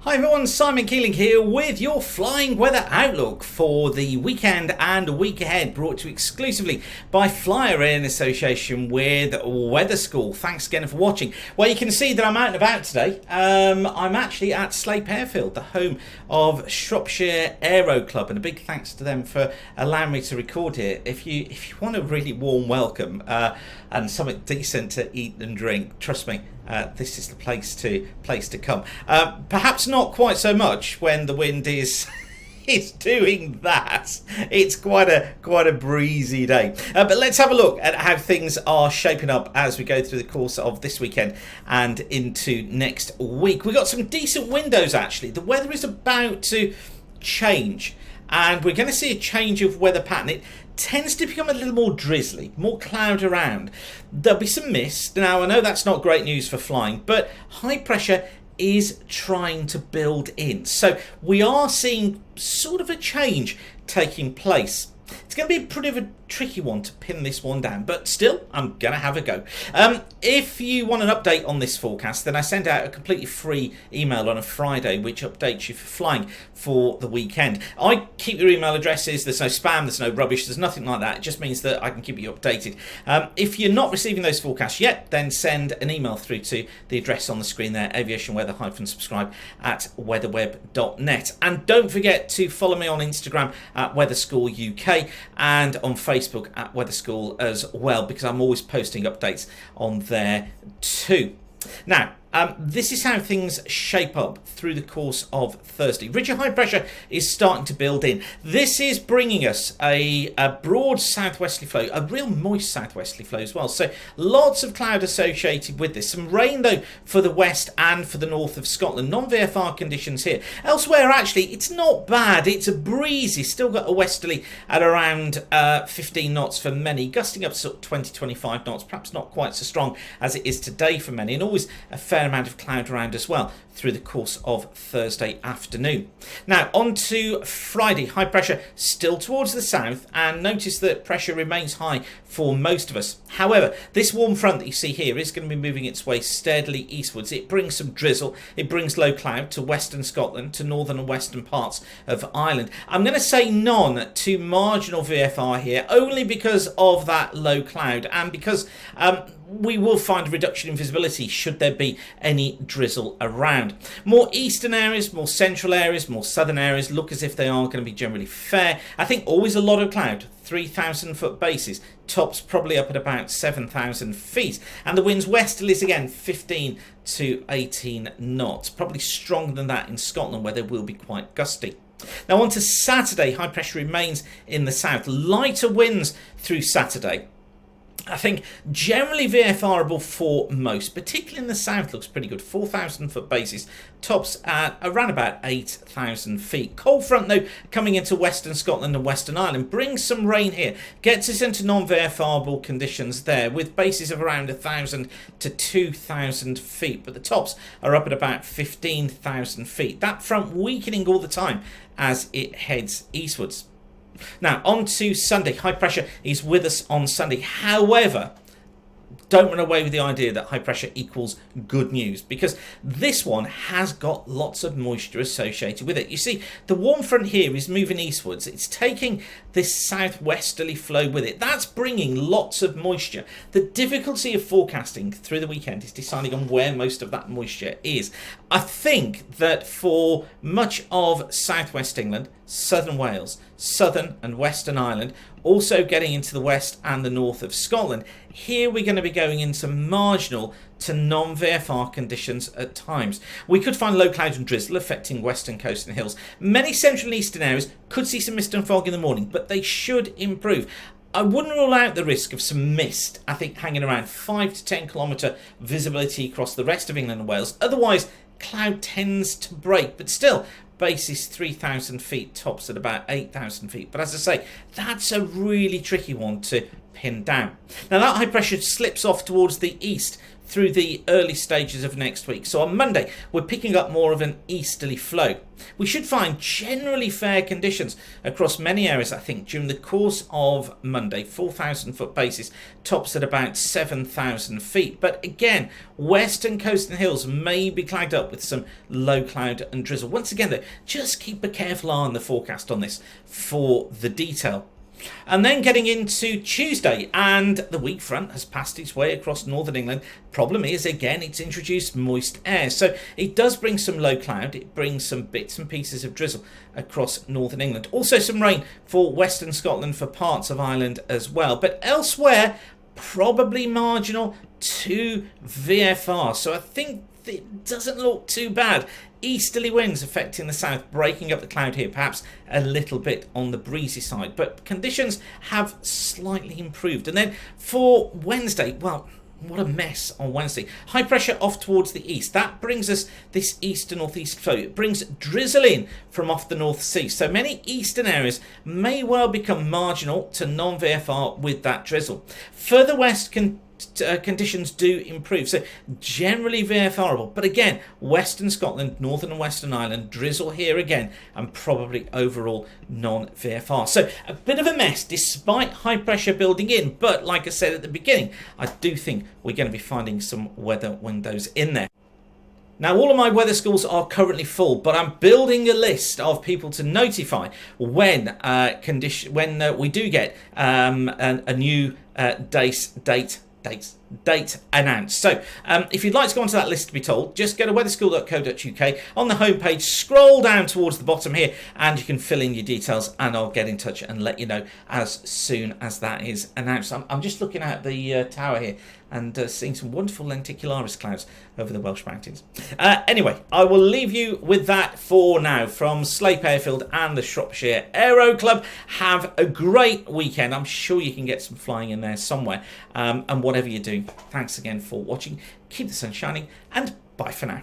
Hi everyone, Simon Keeling here with your flying weather outlook for the weekend and week ahead, brought to you exclusively by Flyer in association with Weather School. Thanks again for watching. Well, you can see that I'm out and about today. I'm actually at Slape Airfield, the home of Shropshire Aero Club, and a big thanks to them for allowing me to record here. If you want a really warm welcome and something decent to eat and drink, trust me, this is the place to come. Perhaps not quite so much when the wind is doing that. It's quite a breezy day. But let's have a look at how things are shaping up as we go through the course of this weekend and into next week. We've got some decent windows actually. The weather is about to change, and we're going to see a change of weather pattern. It tends to become a little more drizzly, more cloud around. There'll be some mist. Now, I know that's not great news for flying, but high pressure is trying to build in. So we are seeing sort of a change taking place. It's going to be a pretty of a tricky one to pin this one down, but still, I'm going to have a go. If you want an update on this forecast, then I send out a completely free email on a Friday, which updates you for flying for the weekend. I keep your email addresses. There's no spam, there's no rubbish, there's nothing like that. It just means that I can keep you updated. If you're not receiving those forecasts yet, then send an email through to the address on the screen there, aviationweather-subscribe at weatherweb.net. And don't forget to follow me on Instagram at Weather School UK and on Facebook at Weather School as well, because I'm always posting updates on there too. Now, this is how things shape up through the course of Thursday. Ridge of high pressure is starting to build in. This is bringing us a broad southwesterly flow, a real moist southwesterly flow as well. So lots of cloud associated with this. Some rain though for the west and for the north of Scotland. Non-VFR conditions here. Elsewhere actually it's not bad. It's a breezy. Still got a westerly at around 15 knots for many, gusting up to sort of 20-25 knots. Perhaps not quite so strong as it is today for many, and always a fair amount of cloud around as well through the course of Thursday afternoon. Now on to Friday. High pressure still towards the south, and notice that pressure remains high for most of us. However, this warm front that you see here is going to be moving its way steadily eastwards. It brings some drizzle, it brings low cloud to western Scotland, to northern and western parts of Ireland. I'm going to say none to marginal VFR here, only because of that low cloud, and because we will find a reduction in visibility should there be any drizzle around. More eastern areas, more central areas, more southern areas look as if they are going to be generally fair. I think always a lot of cloud, 3,000 foot bases, tops probably up at about 7,000 feet, and the winds westerlies again 15 to 18 knots, probably stronger than that in Scotland where they will be quite gusty. Now on to Saturday. High pressure remains in the south, lighter winds through Saturday. I think generally VFRable for most, particularly in the south, looks pretty good. 4,000 foot bases, tops at around about 8,000 feet. Cold front though coming into western Scotland and western Ireland brings some rain here, gets us into non-VFRable conditions there with bases of around 1,000 to 2,000 feet, but the tops are up at about 15,000 feet. That front weakening all the time as it heads eastwards. Now on to Sunday. High pressure is with us on Sunday. However, don't run away with the idea that high pressure equals good news, because this one has got lots of moisture associated with it. You see, the warm front here is moving eastwards. It's taking this southwesterly flow with it. That's bringing lots of moisture. The difficulty of forecasting through the weekend is deciding on where most of that moisture is. I think that for much of southwest England, southern Wales, southern and western Ireland, also getting into the west and the north of Scotland, here we're going to be going into marginal to non-VFR conditions at times. We could find low cloud and drizzle affecting western coast and hills. Many central and eastern areas could see some mist and fog in the morning, but they should improve. I wouldn't rule out the risk of some mist, I think, hanging around 5 to 10 kilometre visibility across the rest of England and Wales. Otherwise, cloud tends to break, but still, base is 3,000 feet, tops at about 8,000 feet. But as I say, that's a really tricky one to pin down. Now that high pressure slips off towards the east through the early stages of next week. So on Monday, we're picking up more of an easterly flow. We should find generally fair conditions across many areas, I think, during the course of Monday. 4,000 foot basis, tops at about 7,000 feet. But again, western coast and hills may be clouded up with some low cloud and drizzle. Once again, though, just keep a careful eye on the forecast on this for the detail. And then getting into Tuesday, and the weak front has passed its way across northern England. Problem is, again, it's introduced moist air, so it does bring some low cloud. It brings some bits and pieces of drizzle across northern England. Also some rain for western Scotland, for parts of Ireland as well. But elsewhere, probably marginal to VFR. So I think it doesn't look too bad. Easterly winds affecting the south, breaking up the cloud here, perhaps a little bit on the breezy side, but conditions have slightly improved. And then for Wednesday, well, what a mess on Wednesday. High pressure off towards the east. That brings us this east to northeast flow. It brings drizzle in from off the North Sea. So many eastern areas may well become marginal to non-VFR with that drizzle. Further west conditions do improve, so generally VFRable, but again, western Scotland, northern and western Ireland, drizzle here again, and probably overall non-VFR. So a bit of a mess despite high pressure building in, but like I said at the beginning, I do think we're going to be finding some weather windows in there. Now, all of my weather schools are currently full, but I'm building a list of people to notify when we do get a new date announced. So if you'd like to go onto that list to be told, just go to weatherschool.co.uk. On the homepage, scroll down towards the bottom here, and you can fill in your details, and I'll get in touch and let you know as soon as that is announced. I'm just looking at the tower here and seeing some wonderful lenticularis clouds over the Welsh mountains. Anyway, I will leave you with that for now from Sleip Airfield and the Shropshire Aero Club. Have a great weekend. I'm sure you can get some flying in there somewhere. And whatever you're doing, thanks again for watching. Keep the sun shining, and bye for now.